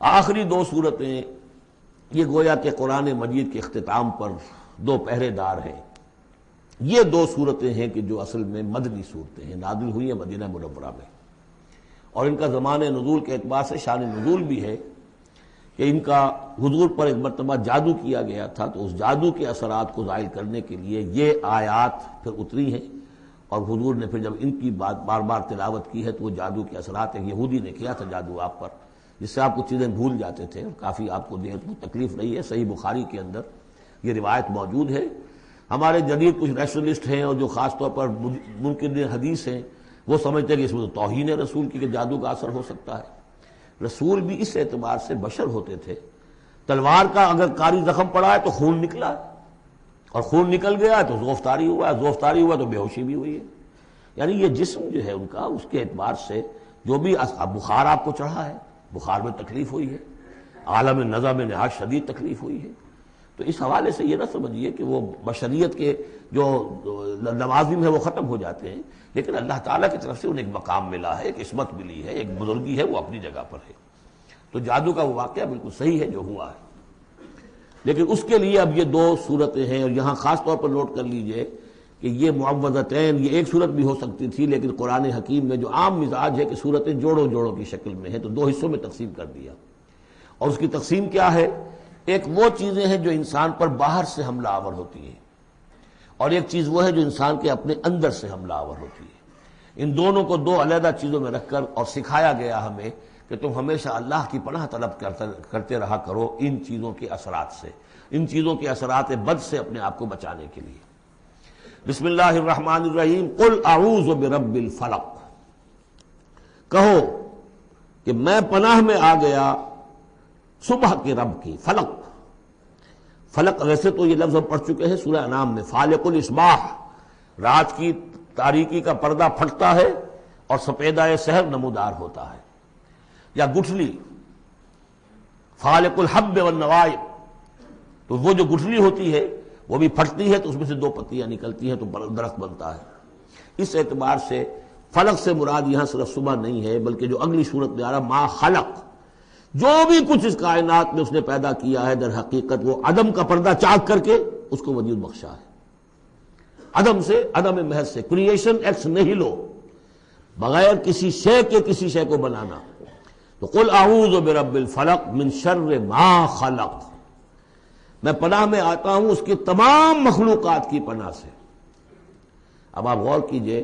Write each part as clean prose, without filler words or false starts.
آخری دو صورتیں یہ گویا کہ قرآن مجید کے اختتام پر دو پہرے دار ہیں. یہ دو صورتیں ہیں کہ جو اصل میں مدنی صورتیں ہیں، نازل ہوئی ہیں مدینہ منورہ میں، اور ان کا زمانہ نزول کے اعتبار سے شان نزول بھی ہے کہ ان کا حضور پر ایک مرتبہ جادو کیا گیا تھا، تو اس جادو کے اثرات کو زائل کرنے کے لیے یہ آیات پھر اتری ہیں، اور حضور نے پھر جب ان کی بات بار بار تلاوت کی ہے تو وہ جادو کے اثرات، ایک یہودی نے کیا تھا جادو آپ پر، جس سے آپ کچھ چیزیں بھول جاتے تھے اور کافی آپ کو دیر کو تکلیف رہی ہے. صحیح بخاری کے اندر یہ روایت موجود ہے. ہمارے جدید کچھ ریشنلسٹ ہیں اور جو خاص طور پر منکر حدیث ہیں وہ سمجھتے ہیں کہ اس میں تو توہین ہے رسول کی کہ جادو کا اثر ہو سکتا ہے. رسول بھی اس اعتبار سے بشر ہوتے تھے، تلوار کا اگر کاری زخم پڑا ہے تو خون نکلا ہے، اور خون نکل گیا ہے تو زوفتاری ہوا ہے، زوفتاری ہوا تو بے ہوشی بھی ہوئی ہے. یعنی یہ جسم جو ہے ان کا، اس کے اعتبار سے جو بھی بخار آپ کو چڑھا ہے، بخار میں تکلیف ہوئی ہے، عالم نزع میں نہایت شدید تکلیف ہوئی ہے، تو اس حوالے سے یہ نہ سمجھیے کہ وہ بشریت کے جو لوازم ہے وہ ختم ہو جاتے ہیں، لیکن اللہ تعالیٰ کی طرف سے انہیں ایک مقام ملا ہے، ایک عصمت ملی ہے، ایک بزرگی ہے، وہ اپنی جگہ پر ہے. تو جادو کا وہ واقعہ بالکل صحیح ہے جو ہوا ہے، لیکن اس کے لیے اب یہ دو صورتیں ہیں. اور یہاں خاص طور پر نوٹ کر لیجئے کہ یہ معوذتین، یہ ایک صورت بھی ہو سکتی تھی، لیکن قرآن حکیم میں جو عام مزاج ہے کہ صورتیں جوڑوں جوڑوں کی شکل میں ہے تو دو حصوں میں تقسیم کر دیا. اور اس کی تقسیم کیا ہے؟ ایک وہ چیزیں ہیں جو انسان پر باہر سے حملہ آور ہوتی ہیں، اور ایک چیز وہ ہے جو انسان کے اپنے اندر سے حملہ آور ہوتی ہے. ان دونوں کو دو علیحدہ چیزوں میں رکھ کر اور سکھایا گیا ہمیں کہ تم ہمیشہ اللہ کی پناہ طلب کرتے رہا کرو ان چیزوں کے اثرات سے، ان چیزوں کے اثرات بد سے اپنے آپ کو بچانے کے لیے. بسم اللہ الرحمن الرحیم. قل اعوذ برب الفلق، کہو کہ میں پناہ میں آ گیا صبح کے رب کی. فلق، فلق ویسے تو یہ لفظ ہم پڑھ چکے ہیں سورہ انعام میں، فالق الاصباح، رات کی تاریکی کا پردہ پھٹتا ہے اور سپیدہ سحر نمودار ہوتا ہے. یا گٹھلی، فالق الحب والنوائب، تو وہ جو گٹھلی ہوتی ہے وہ بھی پھٹتی ہے تو اس میں سے دو پتیاں نکلتی ہیں تو درخت بنتا ہے. اس اعتبار سے فلق سے مراد یہاں صرف صبح نہیں ہے، بلکہ جو اگلی صورت میں آ رہا ما خلق، جو بھی کچھ اس کائنات میں اس نے پیدا کیا ہے در حقیقت وہ عدم کا پردہ چاک کر کے اس کو وجود بخشا ہے. عدم سے، عدم محض سے، کریشن ایکس نہیلو، بغیر کسی شے کے کسی شے کو بنانا. تو قل اعوذ برب الفلق من شر ما خلق، میں پناہ میں آتا ہوں اس کی تمام مخلوقات کی پناہ سے. اب آپ غور کیجئے،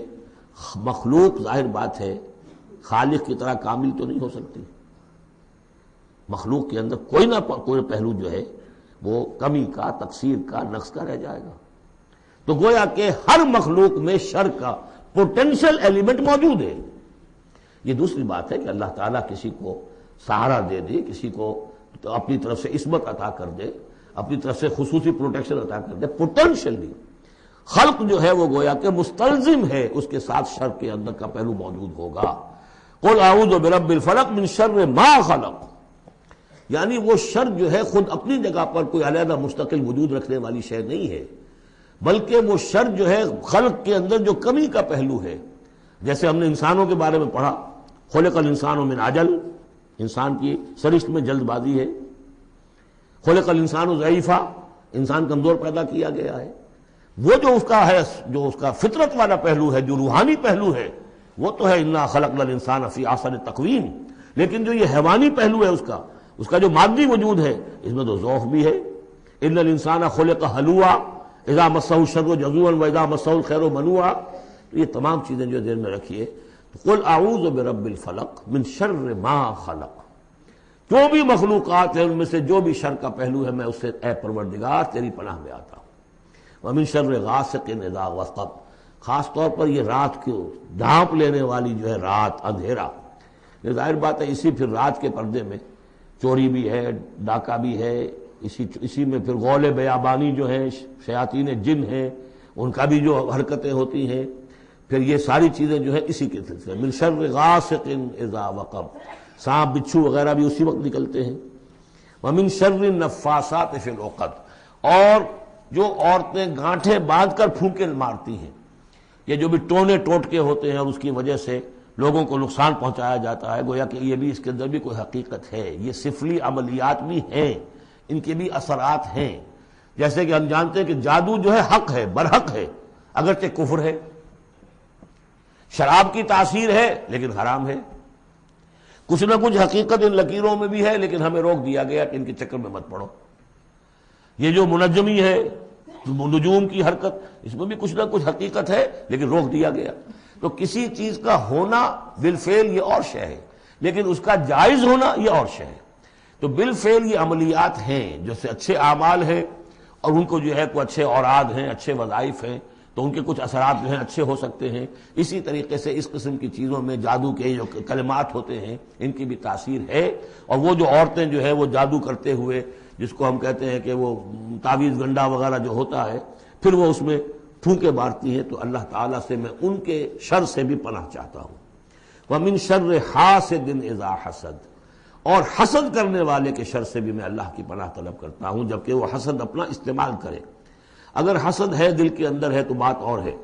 مخلوق ظاہر بات ہے خالق کی طرح کامل تو نہیں ہو سکتی، مخلوق کے اندر کوئی نہ کوئی پہلو جو ہے وہ کمی کا، تقصیر کا، نقص کا رہ جائے گا. تو گویا کہ ہر مخلوق میں شر کا پوٹینشل ایلیمنٹ موجود ہے. یہ دوسری بات ہے کہ اللہ تعالیٰ کسی کو سہارا دے دے، کسی کو اپنی طرف سے عصمت عطا کر دے، اپنی طرف سے خصوصی پروٹیکشن عطا کر دے. پوٹینشلی خلق جو ہے وہ گویا کہ مستلزم ہے اس کے ساتھ شر کے اندر کا پہلو موجود ہوگا. قل اعوذ برب الفلق من شر ما خلق، یعنی وہ شر جو ہے خود اپنی جگہ پر کوئی علیحدہ مستقل وجود رکھنے والی شے نہیں ہے، بلکہ وہ شر جو ہے خلق کے اندر جو کمی کا پہلو ہے. جیسے ہم نے انسانوں کے بارے میں پڑھا، خلق الانسان من عجل، انسان کی سرشت میں جلد بازی ہے. خلق الانسان ضعیفا، انسان کمزور پیدا کیا گیا ہے. وہ جو اس کا ہے، جو اس کا فطرت والا پہلو ہے، جو روحانی پہلو ہے، وہ تو ہے انا خلقنا الانسان فی احسن تقویم. لیکن جو یہ حیوانی پہلو ہے اس کا جو مادی وجود ہے، اس میں تو ذوف بھی ہے. ان الانسان خلق ہلوعا اذا مسہ الشر جزوعا واذا مسہ الخیر منوعا. تو یہ تمام چیزیں جو ذہن میں رکھیے. قل اعوذ برب الفلق من شر ما خلق، جو بھی مخلوقات ہیں ان میں سے جو بھی شر کا پہلو ہے میں اس سے اے پروردگار تیری پناہ میں آتا ہوں. ومن شر غاسق اذا وقب، خاص طور پر یہ رات کو ڈھانپ لینے والی جو ہے رات، اندھیرا. یہ ظاہر بات ہے اسی پھر رات کے پردے میں چوری بھی ہے، ڈاکہ بھی ہے، اسی میں پھر غول بیابانی جو ہیں، شیاطین جن ہیں، ان کا بھی جو حرکتیں ہوتی ہیں، پھر یہ ساری چیزیں جو ہے اسی کے سلسلے. من شر غاسق اذا وقب، سانپ بچھو وغیرہ بھی اسی وقت نکلتے ہیں. ومن شر النفاثات فی العقد، اور جو عورتیں گانٹھیں باندھ کر پھونکے مارتی ہیں، یہ جو بھی ٹونے ٹوٹکے ہوتے ہیں اور اس کی وجہ سے لوگوں کو نقصان پہنچایا جاتا ہے، گویا کہ یہ بھی اس کے اندر بھی کوئی حقیقت ہے، یہ سفلی عملیات بھی ہیں، ان کے بھی اثرات ہیں۔ جیسے کہ ہم جانتے ہیں کہ جادو جو ہے حق ہے، برحق ہے، اگرچہ کفر ہے، شراب کی تاثیر ہے لیکن حرام ہے، کچھ نہ کچھ حقیقت ان لکیروں میں بھی ہے لیکن ہمیں روک دیا گیا کہ ان کے چکر میں مت پڑو۔ یہ جو منجمی ہے، نجوم کی حرکت، اس میں بھی کچھ نہ کچھ حقیقت ہے لیکن روک دیا گیا۔ تو کسی چیز کا ہونا بالفعل یہ اور شے ہے، لیکن اس کا جائز ہونا یہ اور شے ہے۔ تو بالفعل یہ عملیات ہیں جو سے اچھے اعمال ہیں، اور ان کو جو ہے کوئی اچھے اوراد ہیں، اچھے وظائف ہیں، تو ان کے کچھ اثرات جو ہیں اچھے ہو سکتے ہیں۔ اسی طریقے سے اس قسم کی چیزوں میں جادو کے جو کلمات ہوتے ہیں ان کی بھی تاثیر ہے، اور وہ جو عورتیں جو ہے وہ جادو کرتے ہوئے، جس کو ہم کہتے ہیں کہ وہ تعویذ گنڈا وغیرہ جو ہوتا ہے، پھر وہ اس میں پھونکے مارتی ہیں، تو اللہ تعالیٰ سے میں ان کے شر سے بھی پناہ چاہتا ہوں۔ وَمِن شَرِّ حَاسِدٍ إِذَا حَسَدَ، اور حسد کرنے والے کے شر سے بھی میں اللہ کی پناہ طلب کرتا ہوں، جبکہ وہ حسد اپنا استعمال کرے۔ اگر حسد ہے دل کے اندر ہے تو بات اور ہے،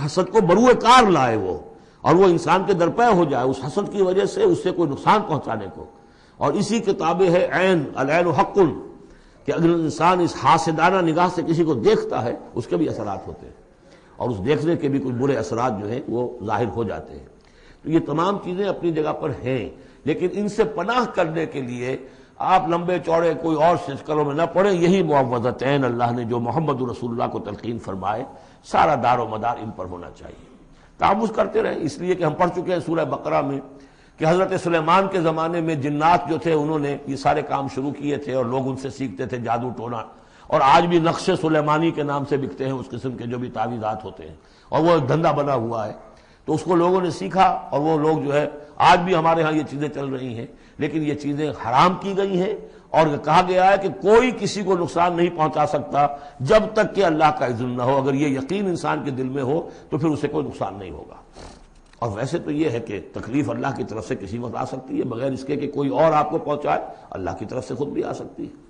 حسد کو بروئے کار لائے وہ، اور وہ انسان کے درپے ہو جائے اس حسد کی وجہ سے اس سے کوئی نقصان پہنچانے کو۔ اور اسی کے تابع ہے عین، العین حق، کہ اگر انسان اس حاسدانہ نگاہ سے کسی کو دیکھتا ہے اس کے بھی اثرات ہوتے ہیں، اور اس دیکھنے کے بھی کچھ برے اثرات جو ہیں وہ ظاہر ہو جاتے ہیں۔ تو یہ تمام چیزیں اپنی جگہ پر ہیں، لیکن ان سے پناہ کرنے کے لیے آپ لمبے چوڑے کوئی اور شکلوں میں نہ پڑیں۔ یہی معوذتین اللہ نے جو محمد رسول اللہ کو تلقین فرمائے، سارا دار و مدار ان پر ہونا چاہیے۔ تعوذ کرتے رہیں، اس لیے کہ ہم پڑھ چکے ہیں سورہ بقرہ میں کہ حضرت سلیمان کے زمانے میں جنات جو تھے انہوں نے یہ سارے کام شروع کیے تھے، اور لوگ ان سے سیکھتے تھے جادو ٹونا، اور آج بھی نقش سلیمانی کے نام سے بکتے ہیں اس قسم کے جو بھی تعویذات ہوتے ہیں، اور وہ ایک دھندا بنا ہوا ہے۔ تو اس کو لوگوں نے سیکھا، اور وہ لوگ جو ہے آج بھی ہمارے ہاں یہ چیزیں چل رہی ہیں، لیکن یہ چیزیں حرام کی گئی ہیں، اور کہا گیا ہے کہ کوئی کسی کو نقصان نہیں پہنچا سکتا جب تک کہ اللہ کا اذن نہ ہو۔ اگر یہ یقین انسان کے دل میں ہو تو پھر اسے کوئی نقصان نہیں ہوگا۔ اور ویسے تو یہ ہے کہ تکلیف اللہ کی طرف سے کسی وقت آ سکتی ہے، بغیر اس کے کہ کوئی اور آپ کو پہنچائے، اللہ کی طرف سے خود بھی آ سکتی ہے۔